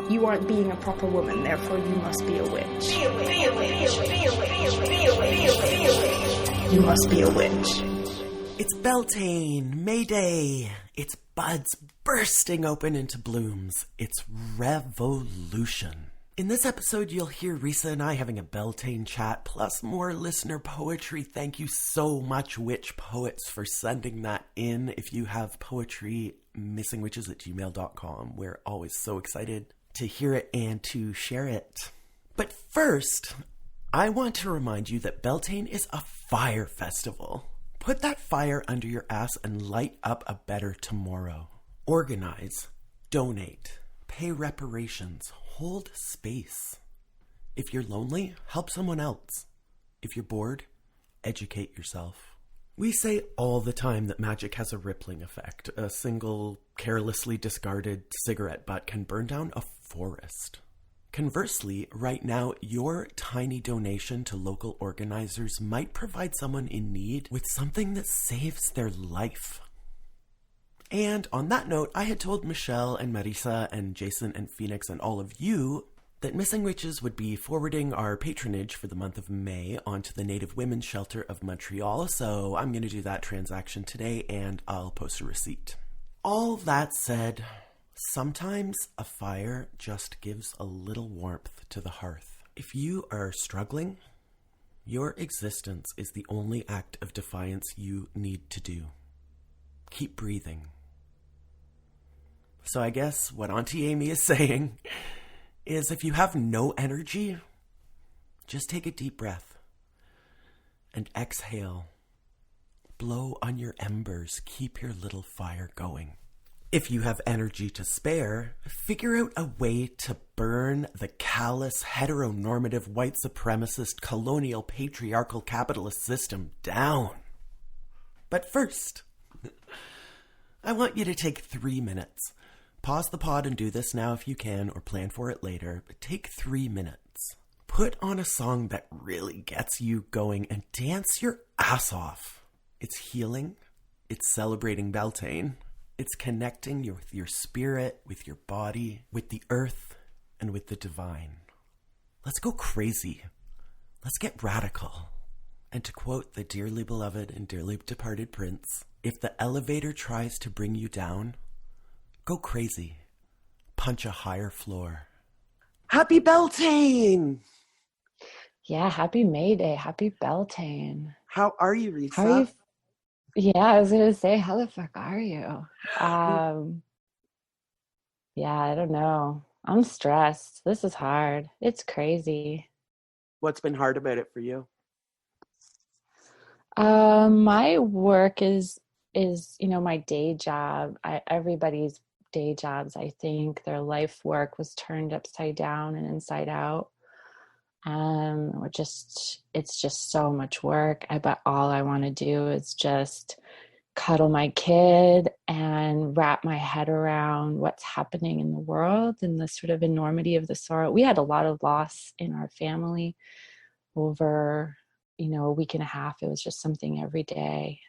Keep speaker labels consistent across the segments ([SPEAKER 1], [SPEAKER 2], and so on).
[SPEAKER 1] You aren't being a proper woman, therefore you must be a witch. You must be a witch.
[SPEAKER 2] It's Beltane, Mayday. It's buds bursting open into blooms. It's revolution. In this episode, you'll hear Risa and I having a Beltane chat, plus more listener poetry. Thank you so much, Witch Poets, for sending that in. If you have poetry, missingwitches@gmail.com. We're always so excited to hear it and to share it. But first, I want to remind you that Beltane is a fire festival. Put that fire under your ass and light up a better tomorrow. Organize, donate, pay reparations, hold space. If you're lonely, help someone else. If you're bored, educate yourself. We say all the time that magic has a rippling effect. A single carelessly discarded cigarette butt can burn down a forest. Conversely, right now, your tiny donation to local organizers might provide someone in need with something that saves their life. And on that note, I had told Michelle and Marisa and Jason and Phoenix and all of you that Missing Witches would be forwarding our patronage for the month of May onto the Native Women's Shelter of Montreal, so I'm going to do that transaction today and I'll post a receipt. All that said, sometimes a fire just gives a little warmth to the hearth. If you are struggling, your existence is the only act of defiance you need to do. Keep breathing. So I guess what Auntie Amy is saying is if you have no energy, just take a deep breath and exhale. Blow on your embers. Keep your little fire going. If you have energy to spare, figure out a way to burn the callous, heteronormative, white supremacist, colonial, patriarchal, capitalist system down. But first, I want you to take 3 minutes. Pause the pod and do this now if you can, or plan for it later, but take 3 minutes. Put on a song that really gets you going and dance your ass off. It's healing. It's celebrating Beltane. It's connecting with your spirit, with your body, with the earth, and with the divine. Let's go crazy. Let's get radical. And to quote the dearly beloved and dearly departed Prince, if the elevator tries to bring you down, go crazy. Punch a higher floor. Happy Beltane!
[SPEAKER 3] Yeah, happy Mayday. Happy Beltane.
[SPEAKER 2] How are you, Risa?
[SPEAKER 3] How are you? Yeah, I was going to say, how the fuck are you? Yeah, I don't know. I'm stressed. This is hard. It's crazy.
[SPEAKER 2] What's been hard about it for you?
[SPEAKER 3] My work is my day job. Everybody's day jobs, I think, their life work was turned upside down and inside out. It's just so much work. But all I want to do is just cuddle my kid and wrap my head around what's happening in the world and the sort of enormity of the sorrow. We had a lot of loss in our family over, a week and a half. It was just something every day.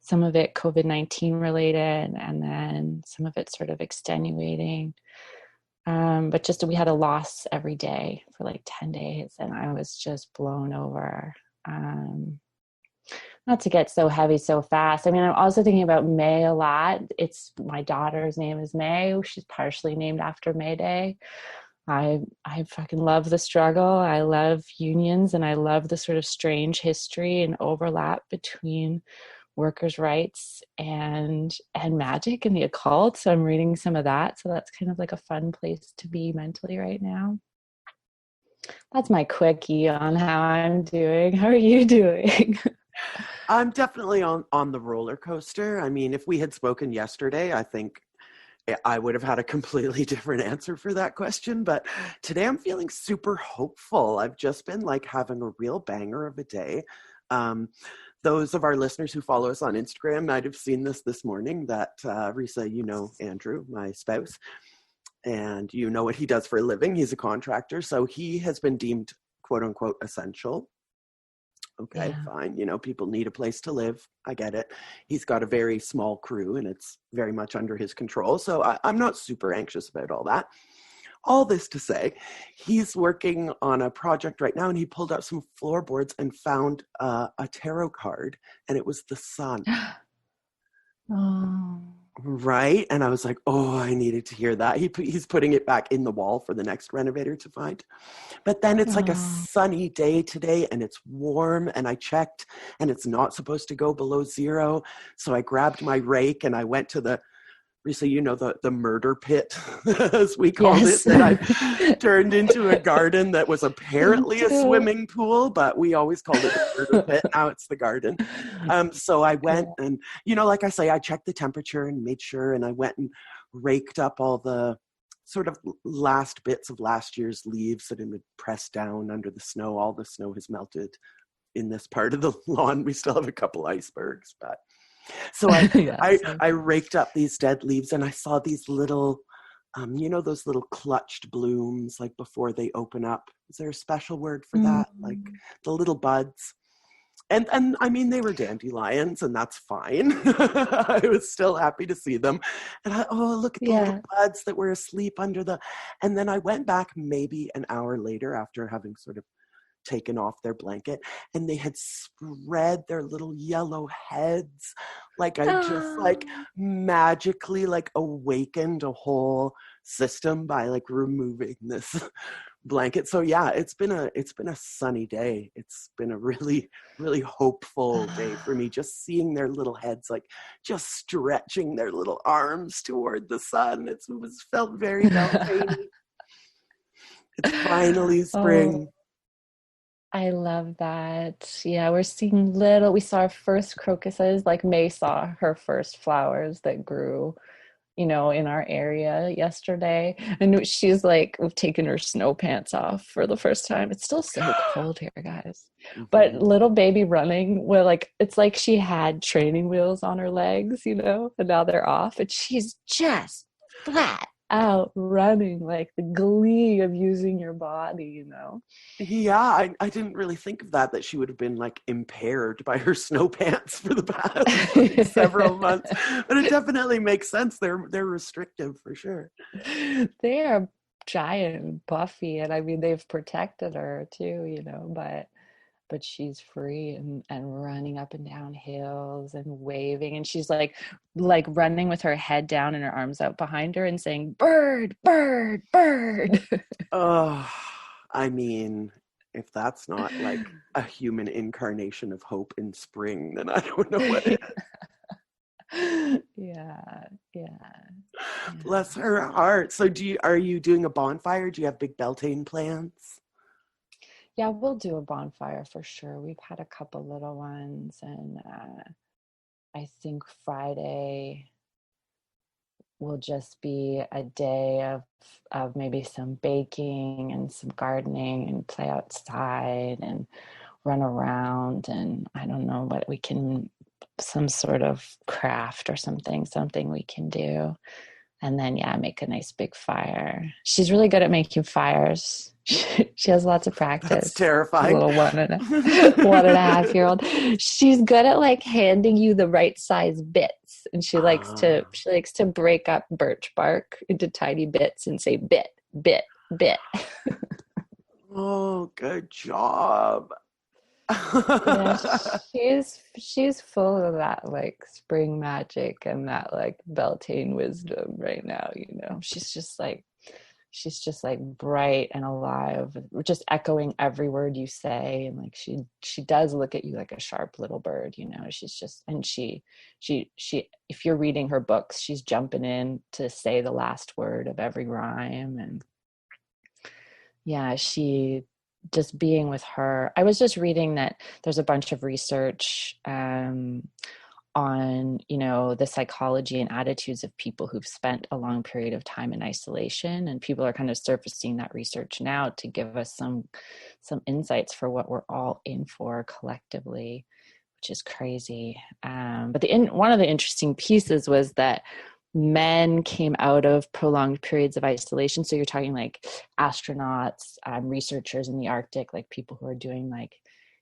[SPEAKER 3] Some of it COVID-19 related, and then some of it sort of extenuating. But just we had a loss every day for like 10 days, and I was just blown over. Not to get so heavy so fast. I mean, I'm also thinking about May a lot. My daughter's name is May. She's partially named after Mayday. I fucking love the struggle. I love unions, and I love the sort of strange history and overlap between workers' rights and magic and the occult. So I'm reading some of that. So that's kind of like a fun place to be mentally right now. That's my quickie on how I'm doing. How are you doing?
[SPEAKER 2] I'm definitely on the roller coaster. I mean, if we had spoken yesterday, I think I would have had a completely different answer for that question. But today I'm feeling super hopeful. I've just been like having a real banger of a day. Those of our listeners who follow us on Instagram might have seen this morning that Risa, Andrew, my spouse, and you know what he does for a living. He's a contractor. So he has been deemed quote unquote essential Okay, fine. You know, people need a place to live. I get it. He's got a very small crew and it's very much under his control. So I'm not super anxious about all that. All this to say, he's working on a project right now and he pulled out some floorboards and found a tarot card, and it was the sun.
[SPEAKER 3] Oh.
[SPEAKER 2] Right? And I was like, oh, I needed to hear that. He's putting it back in the wall for the next renovator to find. But then it's like a sunny day today and it's warm, and I checked and it's not supposed to go below 0. So I grabbed my rake and I went to the, Risa, you know, the murder pit, as we called it, that I turned into a garden that was apparently a swimming pool, but we always called it the murder pit. Now it's the garden. So I went and, you know, like I say, I checked the temperature and made sure, and I went and raked up all the sort of last bits of last year's leaves that had been pressed down under the snow. All the snow has melted in this part of the lawn. We still have a couple icebergs, but... So I raked up these dead leaves, and I saw these little, you know, those little clutched blooms, like before they open up. Is there a special word for that? Like the little buds. And I mean, they were dandelions, and that's fine. I was still happy to see them. And look at the little buds that were asleep under the, and then I went back maybe an hour later after having sort of taken off their blanket, and they had spread their little yellow heads. Like I just like magically like awakened a whole system by like removing this blanket. So yeah, it's been a sunny day. It's been a really, really hopeful day for me, just seeing their little heads like just stretching their little arms toward the sun. It was felt very Beltane. It's finally spring.
[SPEAKER 3] I love that. Yeah, we're seeing we saw our first crocuses, like May saw her first flowers that grew, you know, in our area yesterday. And she's like, we've taken her snow pants off for the first time. It's still so cold here, guys. But little baby running, well, like, it's like she had training wheels on her legs, you know, and now they're off. And she's just flat out running, like the glee of using your body, you know.
[SPEAKER 2] Yeah, I didn't really think of that she would have been like impaired by her snow pants for the past like, several months, but it definitely makes sense. They're restrictive for sure.
[SPEAKER 3] They are giant and buffy, and I mean they've protected her too, you know, but she's free and running up and down hills and waving, and she's like running with her head down and her arms out behind her and saying, bird, bird, bird.
[SPEAKER 2] Oh, I mean, if that's not like a human incarnation of hope in spring, then I don't know what is.
[SPEAKER 3] Yeah.
[SPEAKER 2] Bless her heart. So are you doing a bonfire? Do you have big Beltane plans?
[SPEAKER 3] Yeah, we'll do a bonfire for sure. We've had a couple little ones, and I think Friday will just be a day of maybe some baking and some gardening and play outside and run around, and I don't know what we can, some sort of craft or something we can do. And then, make a nice big fire. She's really good at making fires. She has lots of practice.
[SPEAKER 2] That's terrifying.
[SPEAKER 3] A little 1.5-year-old. She's good at like handing you the right size bits. And she likes to break up birch bark into tiny bits and say bit, bit, bit.
[SPEAKER 2] Oh, good job.
[SPEAKER 3] Yeah, she's full of that like spring magic and that like Beltane wisdom right now, you know. She's just like bright and alive, just echoing every word you say, and like she does look at you like a sharp little bird, you know. She's just, and she if you're reading her books, she's jumping in to say the last word of every rhyme. And yeah, she just being with her. I was just reading that there's a bunch of research on, you know, the psychology and attitudes of people who've spent a long period of time in isolation, and people are kind of surfacing that research now to give us some insights for what we're all in for collectively, which is crazy. But one of the interesting pieces was that men came out of prolonged periods of isolation. So you're talking like astronauts, researchers in the Arctic, like people who are doing like,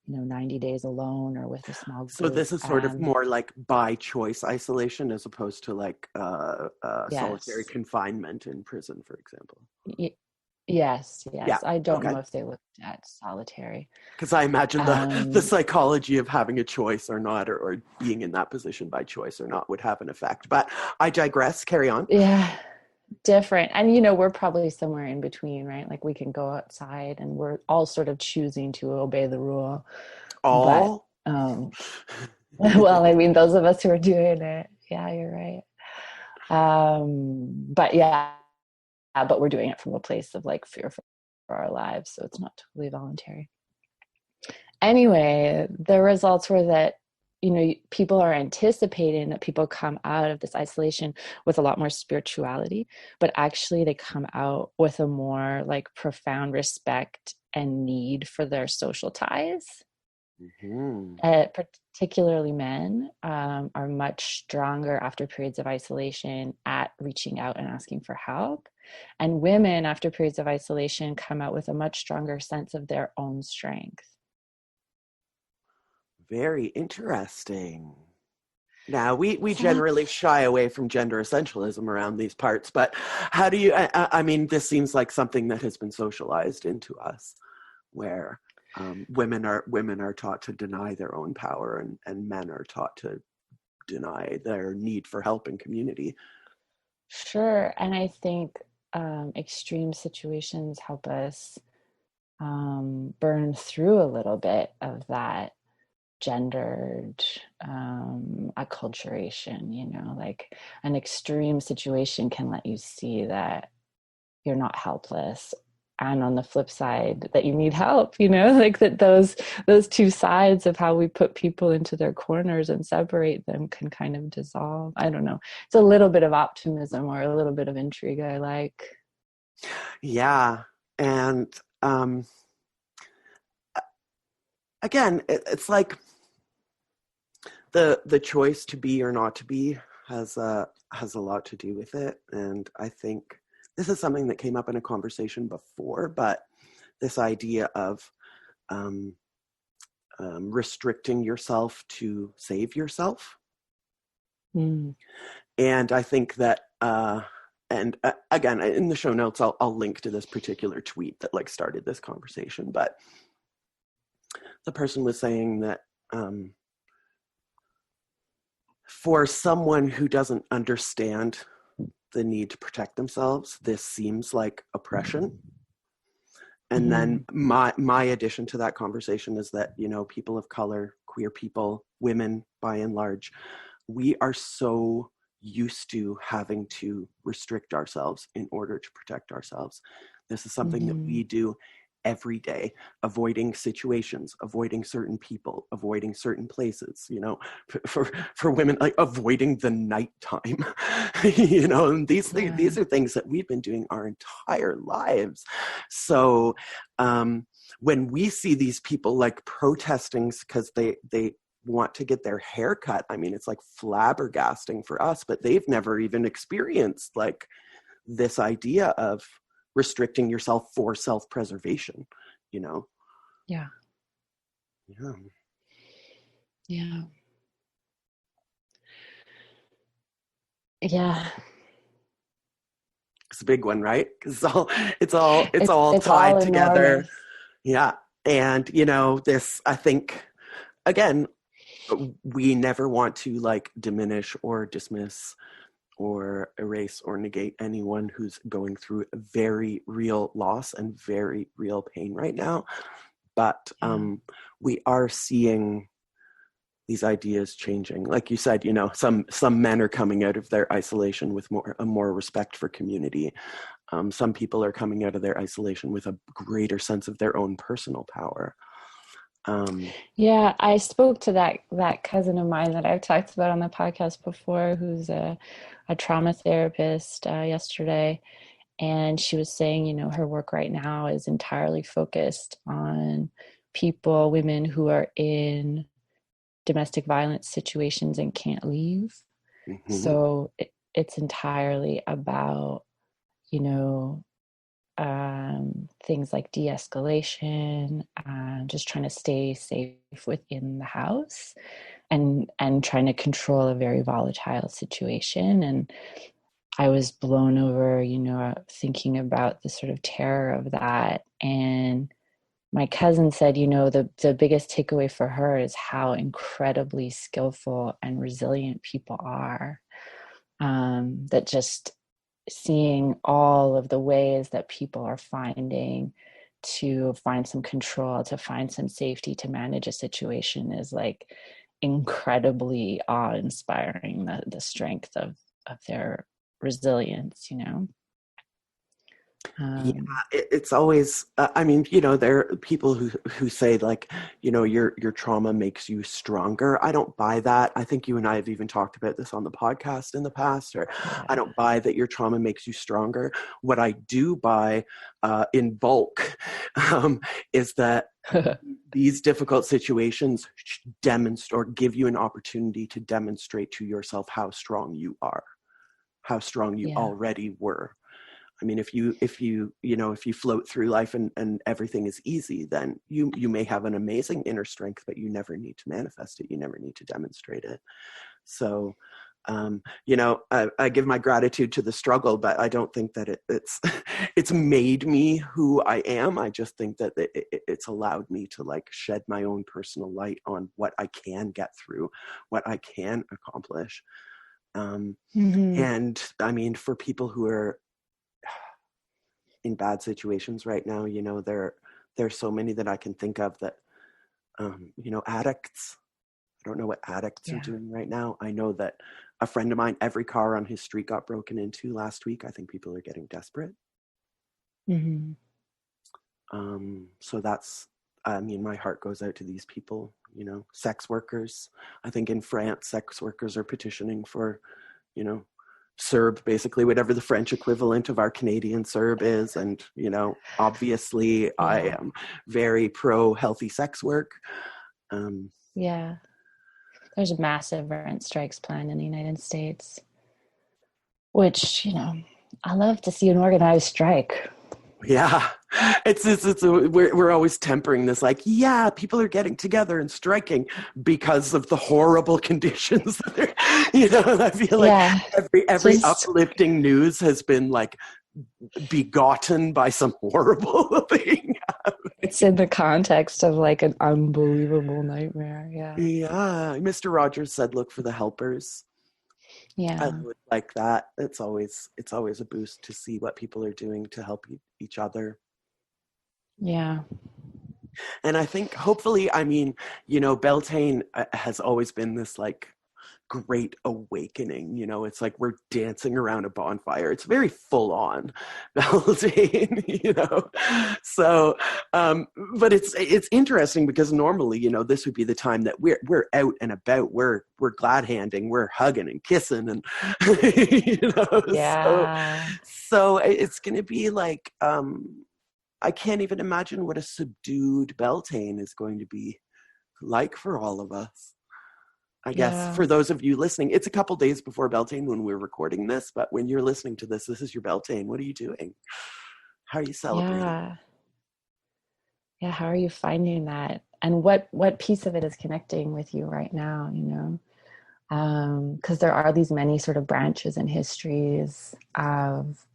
[SPEAKER 3] 90 days alone or with a small group.
[SPEAKER 2] So this is sort of more like by choice isolation as opposed to like solitary
[SPEAKER 3] Yes.
[SPEAKER 2] confinement in prison, for example.
[SPEAKER 3] Yes.
[SPEAKER 2] Yeah.
[SPEAKER 3] I don't
[SPEAKER 2] Okay.
[SPEAKER 3] know if they looked at solitary.
[SPEAKER 2] Because I imagine the psychology of having a choice or not, or being in that position by choice or not, would have an effect. But I digress. Carry on.
[SPEAKER 3] Yeah, different. And, we're probably somewhere in between, right? Like we can go outside and we're all sort of choosing to obey the rule.
[SPEAKER 2] All?
[SPEAKER 3] But, well, I mean, those of us who are doing it, yeah, you're right. But we're doing it from a place of like fear for our lives. So it's not totally voluntary. Anyway, the results were that, people are anticipating that people come out of this isolation with a lot more spirituality, but actually they come out with a more like profound respect and need for their social ties.
[SPEAKER 2] Mm-hmm.
[SPEAKER 3] Particularly men are much stronger after periods of isolation at reaching out and asking for help. And women after periods of isolation come out with a much stronger sense of their own strength.
[SPEAKER 2] Very interesting. Now, we generally shy away from gender essentialism around these parts, but how do you, I mean, this seems like something that has been socialized into us, where women are taught to deny their own power, and men are taught to deny their need for help in community.
[SPEAKER 3] Sure. And I think extreme situations help us burn through a little bit of that gendered acculturation. Like an extreme situation can let you see that you're not helpless, and on the flip side that you need help, like that those two sides of how we put people into their corners and separate them can kind of dissolve. I don't know, it's a little bit of optimism or a little bit of intrigue I like.
[SPEAKER 2] Yeah. And again, it's like the choice to be or not to be has a lot to do with it. And I think this is something that came up in a conversation before, but this idea of restricting yourself to save yourself.
[SPEAKER 3] Mm.
[SPEAKER 2] And I think that, again, in the show notes, I'll link to this particular tweet that like started this conversation, but the person was saying that for someone who doesn't understand the need to protect themselves, this seems like oppression. And then my addition to that conversation is that, people of color, queer people, women, by and large, we are so used to having to restrict ourselves in order to protect ourselves. This is something that we do every day, avoiding situations, avoiding certain people, avoiding certain places, for women, like avoiding the nighttime, and these are things that we've been doing our entire lives. So when we see these people like protesting because they want to get their hair cut, I mean, it's like flabbergasting for us, but they've never even experienced like this idea of restricting yourself for self-preservation, Yeah.
[SPEAKER 3] Yeah.
[SPEAKER 2] It's a big one, right? Because it's all tied
[SPEAKER 3] all
[SPEAKER 2] together.
[SPEAKER 3] Enormous.
[SPEAKER 2] Yeah. And, this, I think, again, we never want to like diminish or dismiss or erase or negate anyone who's going through a very real loss and very real pain right now. But we are seeing these ideas changing. Like you said, some men are coming out of their isolation with more respect for community. Some people are coming out of their isolation with a greater sense of their own personal power.
[SPEAKER 3] I spoke to that cousin of mine that I've talked about on the podcast before, who's a trauma therapist, yesterday, and she was saying, her work right now is entirely focused on women who are in domestic violence situations and can't leave. Mm-hmm. So it's entirely about, things like de-escalation, just trying to stay safe within the house, and trying to control a very volatile situation. And I was blown over, thinking about the sort of terror of that. And my cousin said, the biggest takeaway for her is how incredibly skillful and resilient people are. That just seeing all of the ways that people are finding to find some control, to find some safety, to manage a situation is like incredibly awe-inspiring, the strength of their resilience.
[SPEAKER 2] Yeah, it's always, there are people who say like, your trauma makes you stronger. I don't buy that. I think you and I have even talked about this on the podcast in the past, or
[SPEAKER 3] Yeah.
[SPEAKER 2] I don't buy that your trauma makes you stronger. What I do buy in bulk is that these difficult situations demonstrate or give you an opportunity to demonstrate to yourself how strong you are, how strong you already were. I mean, if you float through life and everything is easy, then you may have an amazing inner strength, but you never need to manifest it. You never need to demonstrate it. So, I give my gratitude to the struggle, but I don't think that it's it's made me who I am. I just think that it's allowed me to like shed my own personal light on what I can get through, what I can accomplish. And I mean, for people who are in bad situations right now, there's so many that I can think of that, addicts. I don't know what addicts are doing right now. I know that a friend of mine, every car on his street got broken into last week. I think people are getting desperate. So that's, my heart goes out to these people, sex workers. I think in France, sex workers are petitioning for, CERB, basically whatever the French equivalent of our Canadian CERB is. And, obviously I am very pro healthy sex work.
[SPEAKER 3] There's massive rent strikes planned in the United States, which, I love to see an organized strike.
[SPEAKER 2] Yeah, we're always tempering this, like, people are getting together and striking because of the horrible conditions. I feel like every uplifting news has been like begotten by some horrible thing.
[SPEAKER 3] It's in the context of like an unbelievable nightmare.
[SPEAKER 2] Yeah. Mr. Rogers said, "Look for the helpers."
[SPEAKER 3] Yeah.
[SPEAKER 2] I would like that. It's always a boost to see what people are doing to help each other.
[SPEAKER 3] Yeah.
[SPEAKER 2] And I think hopefully, Beltane has always been this like great awakening. It's like we're dancing around a bonfire. It's very full on Beltane, So, but it's interesting because normally, this would be the time that we're out and about. We're glad handing, we're hugging and kissing, and So it's going to be like, I can't even imagine what a subdued Beltane is going to be like for all of us. I guess for those of you listening, it's a couple days before Beltane when we're recording this, but when you're listening to this is your Beltane. What are you doing? How are you celebrating?
[SPEAKER 3] Yeah, how are you finding that? And what piece of it is connecting with you right now, because there are these many sort of branches and histories of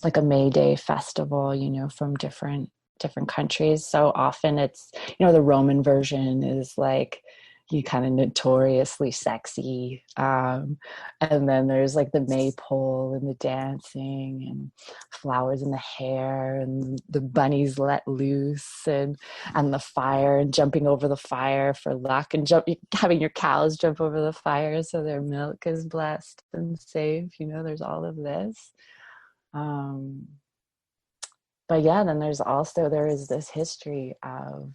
[SPEAKER 3] like a Mayday festival, from different countries. So often it's, the Roman version is like you kind of notoriously sexy. And then there's like the maypole and the dancing and flowers in the hair and the bunnies let loose and the fire and jumping over the fire for luck and having your cows jump over the fire so their milk is blessed and safe. There's all of this. But then there is this history of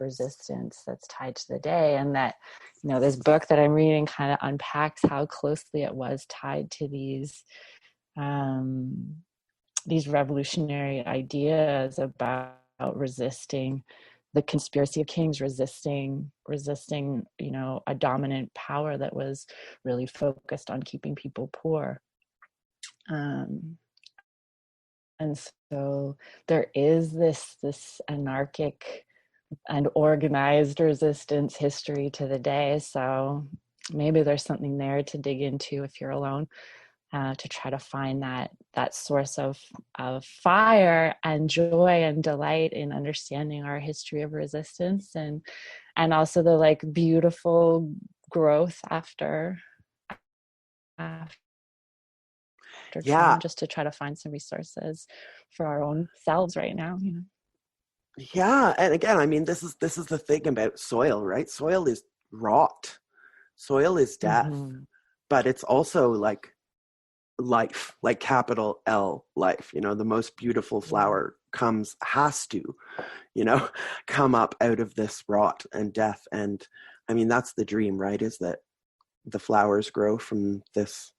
[SPEAKER 3] resistance that's tied to the day, and that this book that I'm reading kind of unpacks how closely it was tied to these revolutionary ideas about resisting the conspiracy of kings, resisting a dominant power that was really focused on keeping people poor. And so there is this anarchic and organized resistance history to the day. So maybe there's something there to dig into if you're alone, to try to find that source of fire and joy and delight in understanding our history of resistance, and also the like beautiful growth after
[SPEAKER 2] Yeah.
[SPEAKER 3] trauma, just to try to find some resources for our own selves right now,
[SPEAKER 2] Yeah. And again, I mean, this is the thing about soil, right? Soil is rot. Soil is death,
[SPEAKER 3] Mm-hmm.
[SPEAKER 2] but it's also like life, like capital L life. The most beautiful flower has to, come up out of this rot and death. And I mean, that's the dream, right? Is that the flowers grow from this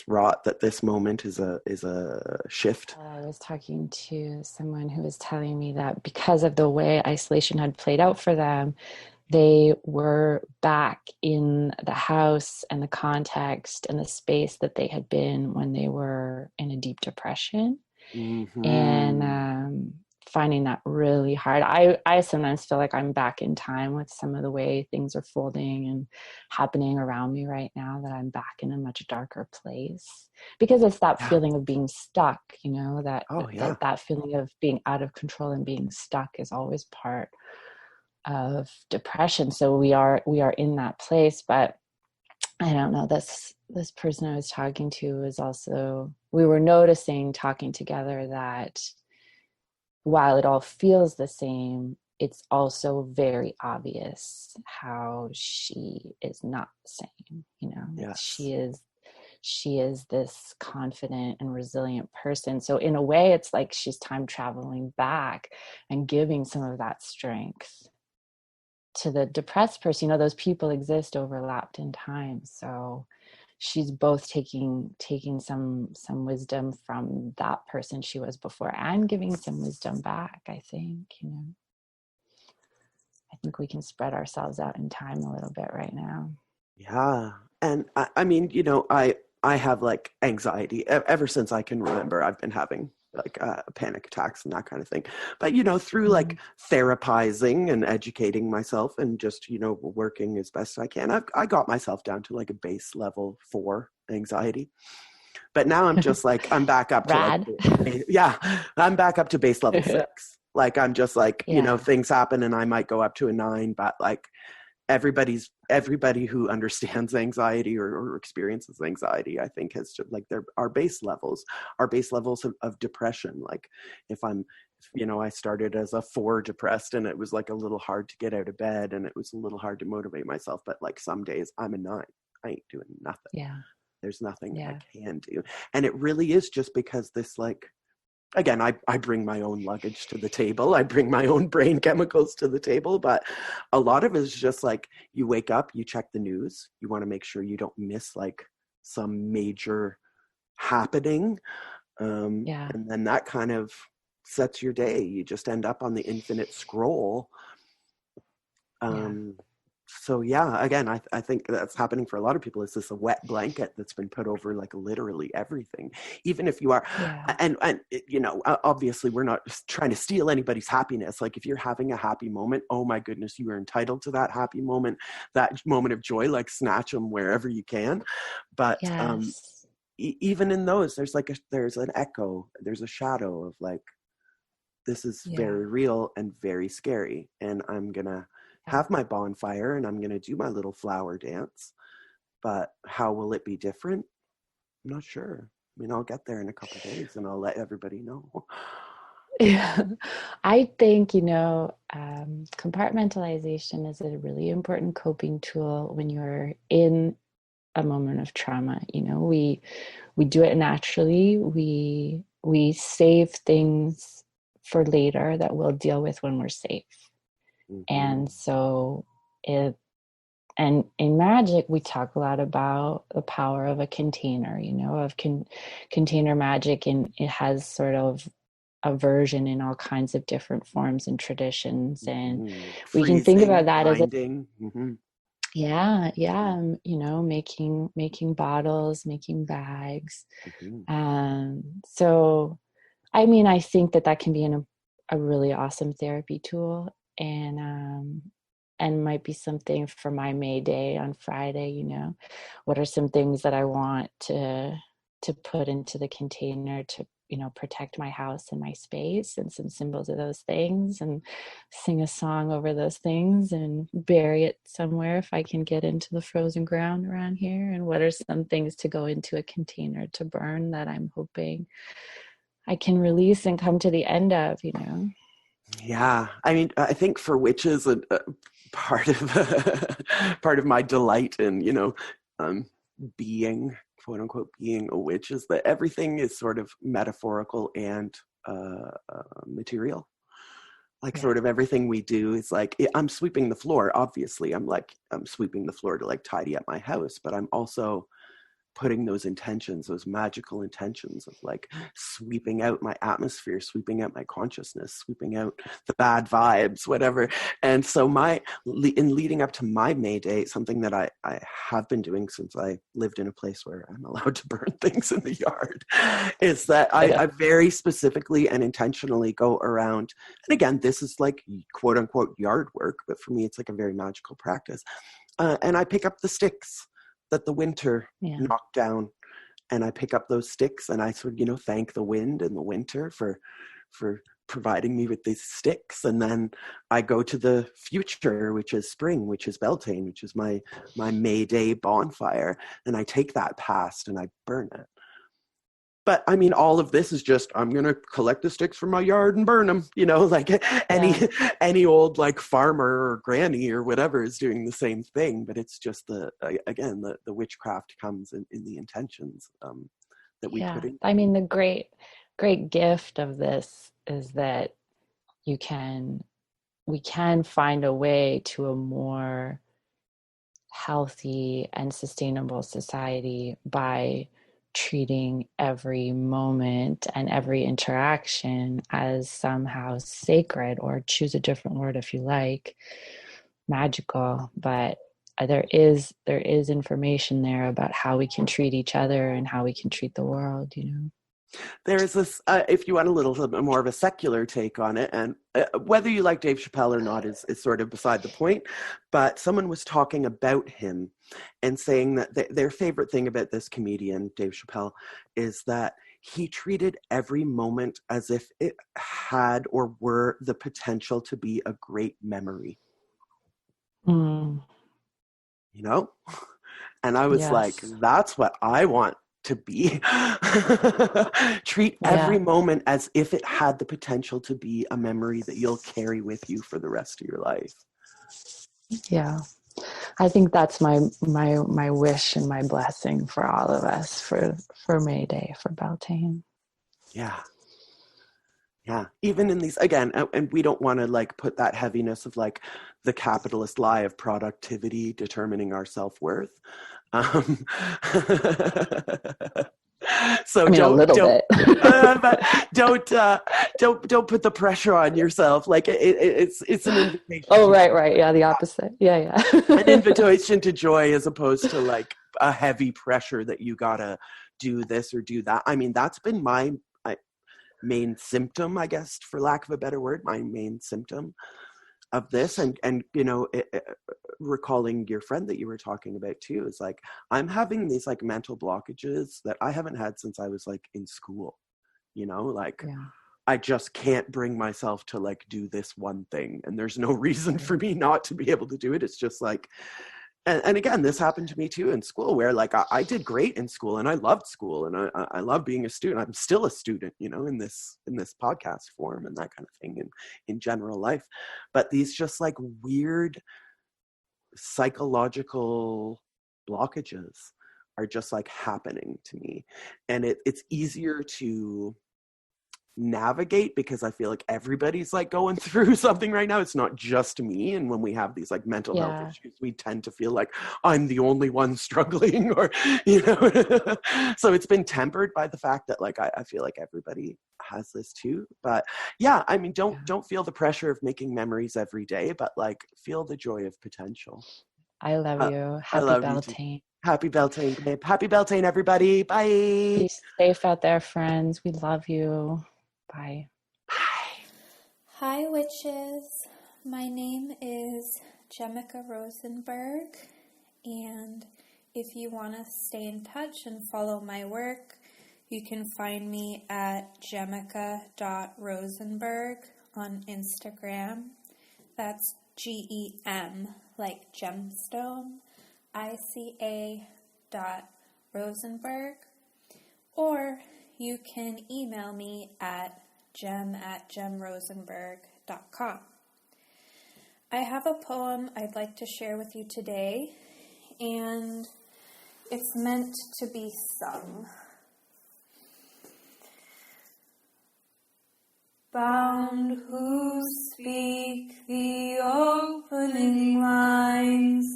[SPEAKER 2] rot, that this moment is a shift.
[SPEAKER 3] I was talking to someone who was telling me that because of the way isolation had played out for them, they were back in the house and the context and the space that they had been when they were in a deep depression.
[SPEAKER 2] Mm-hmm.
[SPEAKER 3] And finding that really hard. I sometimes feel like I'm back in time with some of the way things are folding and happening around me right now, that I'm back in a much darker place, because it's that feeling of being stuck, that feeling of being out of control and being stuck is always part of depression. So we are in that place. But I don't know, this person I was talking to was also, we were noticing talking together that while it all feels the same, it's also very obvious how she is not the same.
[SPEAKER 2] Yes.
[SPEAKER 3] She is this confident and resilient person. So in a way, it's like she's time traveling back and giving some of that strength to the depressed person. Those people exist overlapped in time. So she's both taking some wisdom from that person she was before and giving some wisdom back. I think we can spread ourselves out in time a little bit right now.
[SPEAKER 2] Yeah. And I mean, I have like anxiety ever since I can remember. I've been having like panic attacks and that kind of thing. But, through like therapizing and educating myself and just, working as best I can, I got myself down to like a base level 4 anxiety. But now I'm just like, I'm back up to I'm back up to base level 6. Like, I'm just like, things happen and I might go up to a 9, but like everybody who understands anxiety or experiences anxiety, I think, has like our base levels of depression. Like if I started as a 4 depressed and it was like a little hard to get out of bed and it was a little hard to motivate myself, but like some days I'm a 9, I ain't doing nothing.
[SPEAKER 3] Yeah.
[SPEAKER 2] There's nothing I can do. And it really is just because this, like, again, I bring my own luggage to the table. I bring my own brain chemicals to the table. But a lot of it is just like, you wake up, you check the news. You want to make sure you don't miss like some major happening. And then that kind of sets your day. You just end up on the infinite scroll. So again, I think that's happening for a lot of people. It's this a wet blanket that's been put over like literally everything. Even if you are, and obviously we're not trying to steal anybody's happiness. Like if you're having a happy moment, oh my goodness, you are entitled to that happy moment, that moment of joy. Like snatch them wherever you can. But even in those, there's an echo, there's a shadow of like, this is very real and very scary, and I'm gonna have my bonfire and I'm going to do my little flower dance, but how will it be different? I'm not sure. I mean, I'll get there in a couple of days and I'll let everybody know.
[SPEAKER 3] I think, compartmentalization is a really important coping tool when you're in a moment of trauma. We do it naturally. We save things for later that we'll deal with when we're safe. And so and in magic, we talk a lot about the power of a container, of container magic, and it has sort of a version in all kinds of different forms and traditions. And we can think about that
[SPEAKER 2] binding.
[SPEAKER 3] Making bottles, making bags. So I mean, I think that can be a really awesome therapy tool, and might be something for my May Day on Friday. What are some things that I want to put into the container to protect my house and my space, and some symbols of those things, and sing a song over those things and bury it somewhere if I can get into the frozen ground around here. And what are some things to go into a container to burn that I'm hoping I can release and come to the end of.
[SPEAKER 2] Yeah, I mean, I think for witches, a part of part of my delight in being, quote unquote, being a witch is that everything is sort of metaphorical and material. Like, sort of everything we do is like, I'm sweeping the floor. Obviously, I'm sweeping the floor to like tidy up my house, but I'm also putting those intentions, those magical intentions of like sweeping out my atmosphere, sweeping out my consciousness, sweeping out the bad vibes, whatever. And so in leading up to my May Day, something that I have been doing since I lived in a place where I'm allowed to burn things in the yard, is that I very specifically and intentionally go around. And again, this is like quote unquote yard work, but for me, it's like a very magical practice. And I pick up the sticks that the winter knocked down, and I pick up those sticks and I sort of, thank the wind and the winter for providing me with these sticks. And then I go to the future, which is spring, which is Beltane, which is my May Day bonfire. And I take that past and I burn it. But I mean, all of this is just, I'm going to collect the sticks from my yard and burn them, like any old like farmer or granny or whatever is doing the same thing. But it's just the witchcraft comes in the intentions that we put in.
[SPEAKER 3] I mean, the great gift of this is that we can find a way to a more healthy and sustainable society by treating every moment and every interaction as somehow sacred, or choose a different word if you like, magical. But there is information there about how we can treat each other and how we can treat the world.
[SPEAKER 2] There is this, if you want a little bit more of a secular take on it, and whether you like Dave Chappelle or not is sort of beside the point, but someone was talking about him and saying that their favorite thing about this comedian, Dave Chappelle, is that he treated every moment as if it had or were the potential to be a great memory. And I was like, that's what I want to be. Treat every moment as if it had the potential to be a memory that you'll carry with you for the rest of your life.
[SPEAKER 3] I think that's my wish and my blessing for all of us for May Day, for Beltane.
[SPEAKER 2] Even in these, again, and we don't want to like put that heaviness of like the capitalist lie of productivity determining our self-worth. So
[SPEAKER 3] a little bit.
[SPEAKER 2] But don't put the pressure on yourself. Like it's an invitation.
[SPEAKER 3] Oh, right. Yeah, the opposite. Yeah.
[SPEAKER 2] An invitation to joy, as opposed to like a heavy pressure that you gotta do this or do that. I mean, that's been my main symptom, I guess, for lack of a better word, my main symptom of this. And recalling your friend that you were talking about too, is like, I'm having these like mental blockages that I haven't had since I was like in school, I just can't bring myself to like do this one thing. And there's no reason for me not to be able to do it. It's just like, and again, this happened to me too in school, where like I did great in school and I loved school and I love being a student. I'm still a student, in this podcast form and that kind of thing in general life. But these just like weird psychological blockages are just like happening to me. And it's easier to navigate because I feel like everybody's like going through something right now. It's not just me. And when we have these like mental health issues, we tend to feel like I'm the only one struggling, or so it's been tempered by the fact that like I feel like everybody has this too. But I mean, don't feel the pressure of making memories every day, but like feel the joy of potential.
[SPEAKER 3] I love you. Happy Beltane.
[SPEAKER 2] Happy Beltane, babe. Happy Beltane, everybody. Bye.
[SPEAKER 3] Be safe out there, friends. We love you. Bye.
[SPEAKER 4] Hi, witches. My name is Jemica Rosenberg, and if you want to stay in touch and follow my work, you can find me at jemica.rosenberg on Instagram. That's GEM, like gemstone, ICA.Rosenberg. Or you can email me at gem@gemrosenberg.com. I have a poem I'd like to share with you today, and it's meant to be sung. Bound who speak the opening lines,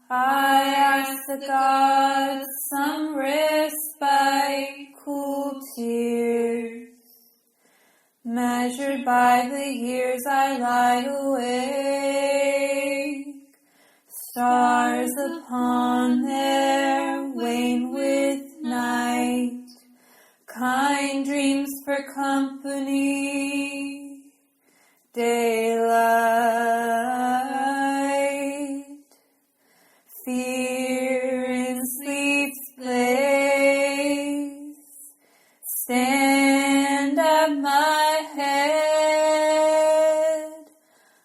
[SPEAKER 4] I ask the gods some respite, cool tears. Measured by the years I lie awake, stars upon their wane with night, kind dreams for company, daylight, fear in sleep's place, stand at my head,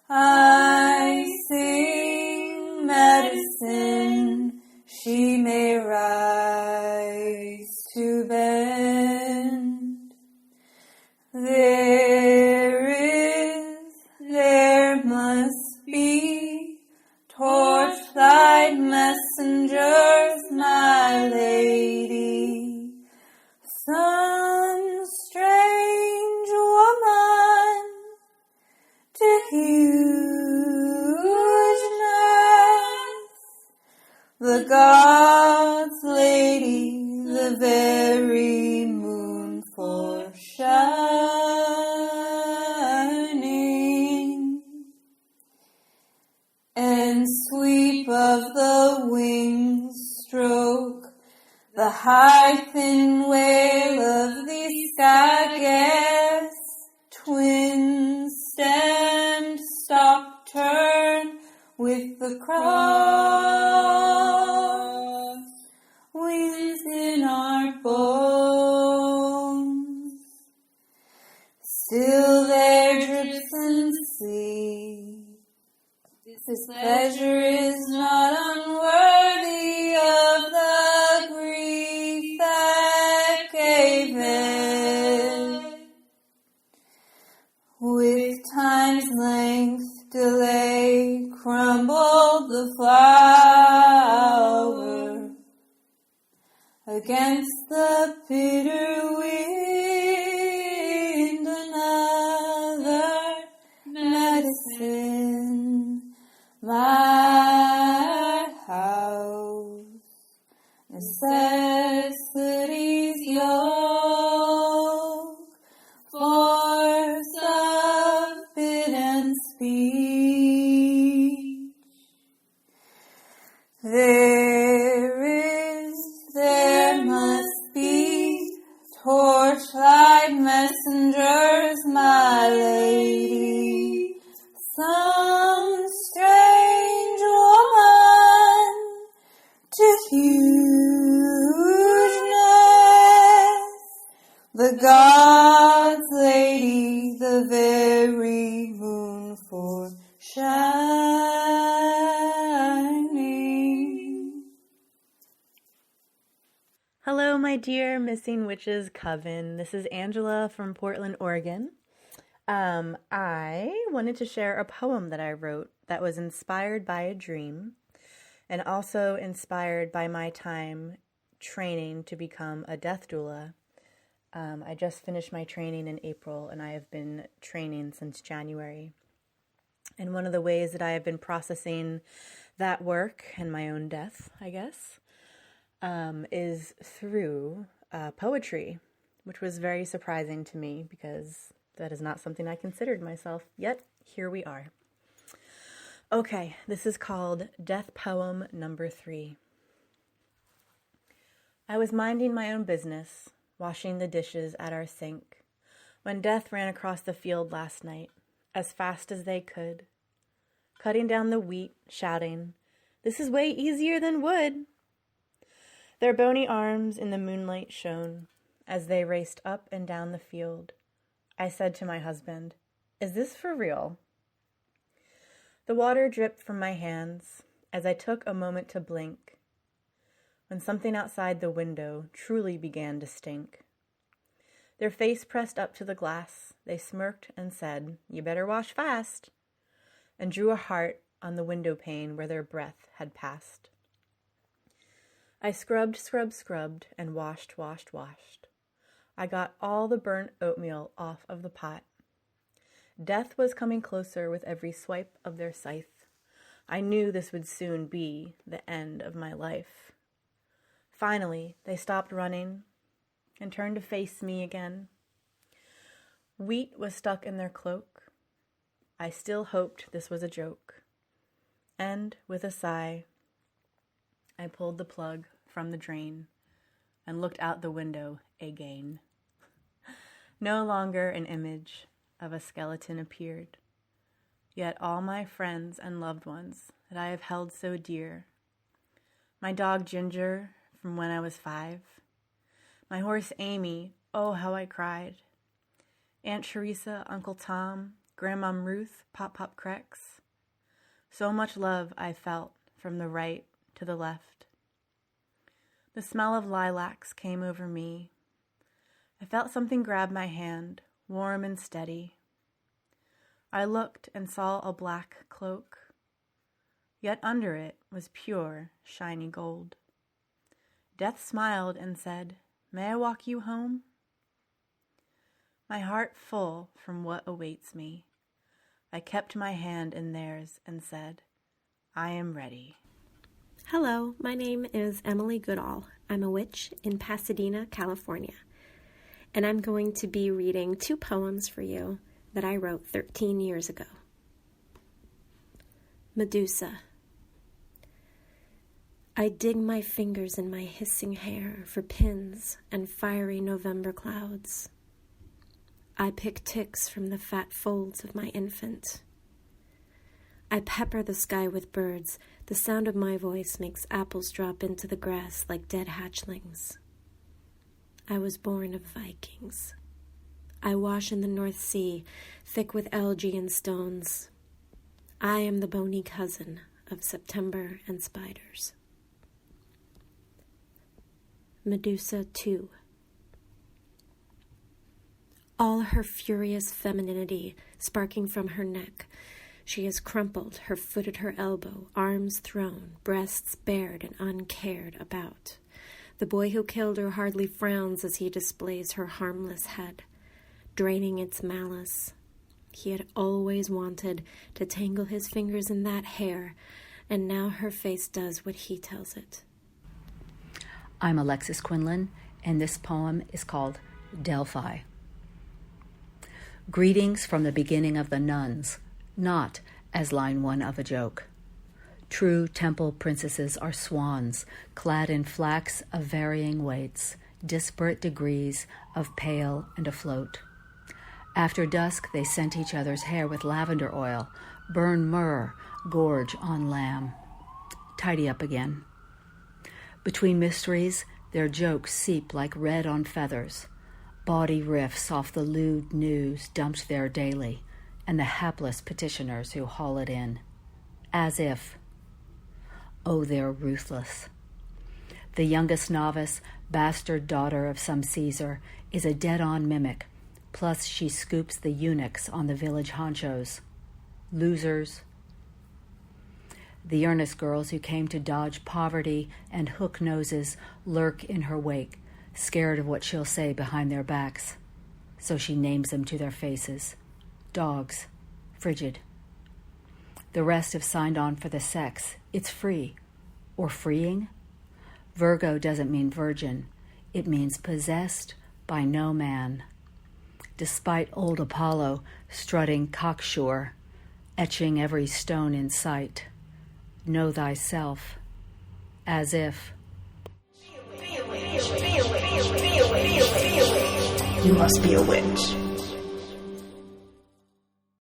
[SPEAKER 4] I sing medicine, she may rise to bend. There must be torchlight messengers, my lady, some strange woman to hugeness, the gods' lady, the very moon foreshining, and sweep of the wings stroke the high thin wail of the skygas, twin stemmed stop turn with the cross, winds in our bones, still there drips and sleep. This pleasure is not unworthy of the grief that gave it. With time's length delay crumbled the flower against the bitter wind, another medicine. My house, necessity's yoke, force of bid and speech. There must be torchlight messengers, my lady, some strange woman to hugeness, the gods' lady, the very moon foreshining.
[SPEAKER 5] Hello, my dear Missing Witches Coven. This is Angela from Portland, Oregon. I wanted to share a poem that I wrote that was inspired by a dream and also inspired by my time training to become a death doula. I just finished my training in April, and I have been training since January. And one of the ways that I have been processing that work and my own death, I guess, is through poetry, which was very surprising to me because that is not something I considered myself, yet here we are. Okay, this is called Death Poem Number 3. I was minding my own business, washing the dishes at our sink, when death ran across the field last night, as fast as they could, cutting down the wheat, shouting, "This is way easier than wood." Their bony arms in the moonlight shone as they raced up and down the field. I said to my husband, "Is this for real?" The water dripped from my hands as I took a moment to blink, when something outside the window truly began to stink. Their face pressed up to the glass, they smirked and said, "You better wash fast," and drew a heart on the window pane where their breath had passed. I scrubbed, and washed. I got all the burnt oatmeal off of the pot. Death was coming closer with every swipe of their scythe. I knew this would soon be the end of my life. Finally, they stopped running and turned to face me again. Wheat was stuck in their cloak. I still hoped this was a joke. And with a sigh, I pulled the plug from the drain and looked out the window again. No longer an image of a skeleton appeared, yet all my friends and loved ones that I have held so dear. My dog Ginger from when I was 5. My horse Amy, oh how I cried. Aunt Teresa, Uncle Tom, Grandma Ruth, Pop Crex. So much love I felt from the right to the left. The smell of lilacs came over me. I felt something grab my hand, warm and steady. I looked and saw a black cloak, yet under it was pure, shiny gold. Death smiled and said, "May I walk you home?" My heart full from what awaits me, I kept my hand in theirs and said, "I am ready."
[SPEAKER 6] Hello, my name is Emily Goodall. I'm a witch in Pasadena, California. And I'm going to be reading 2 poems for you that I wrote 13 years ago. Medusa. I dig my fingers in my hissing hair for pins and fiery November clouds. I pick ticks from the fat folds of my infant. I pepper the sky with birds. The sound of my voice makes apples drop into the grass like dead hatchlings. I was born of Vikings. I wash in the North Sea, thick with algae and stones. I am the bony cousin of September and spiders. Medusa 2. All her furious femininity sparking from her neck, she is crumpled, her foot at her elbow, arms thrown, breasts bared and uncared about. The boy who killed her hardly frowns as he displays her harmless head, draining its malice. He had always wanted to tangle his fingers in that hair, and now her face does what he tells it.
[SPEAKER 7] I'm Alexis Quinlan, and this poem is called Delphi. Greetings from the beginning of the nuns, not as line 1 of a joke. True temple princesses are swans, clad in flax of varying weights, disparate degrees of pale and afloat. After dusk, they scent each other's hair with lavender oil, burn myrrh, gorge on lamb. Tidy up again. Between mysteries, their jokes seep like red on feathers. Bawdy riffs off the lewd news dumped there daily, and the hapless petitioners who haul it in. As if, oh, they're ruthless. The youngest novice, bastard daughter of some Caesar, is a dead-on mimic, plus she scoops the eunuchs on the village honchos. Losers. The earnest girls who came to dodge poverty and hook noses lurk in her wake, scared of what she'll say behind their backs. So she names them to their faces. Dogs. Frigid. The rest have signed on for the sex. It's free. Or freeing? Virgo doesn't mean virgin. It means possessed by no man. Despite old Apollo strutting cocksure, etching every stone in sight. Know thyself. As if.
[SPEAKER 1] You must be a witch.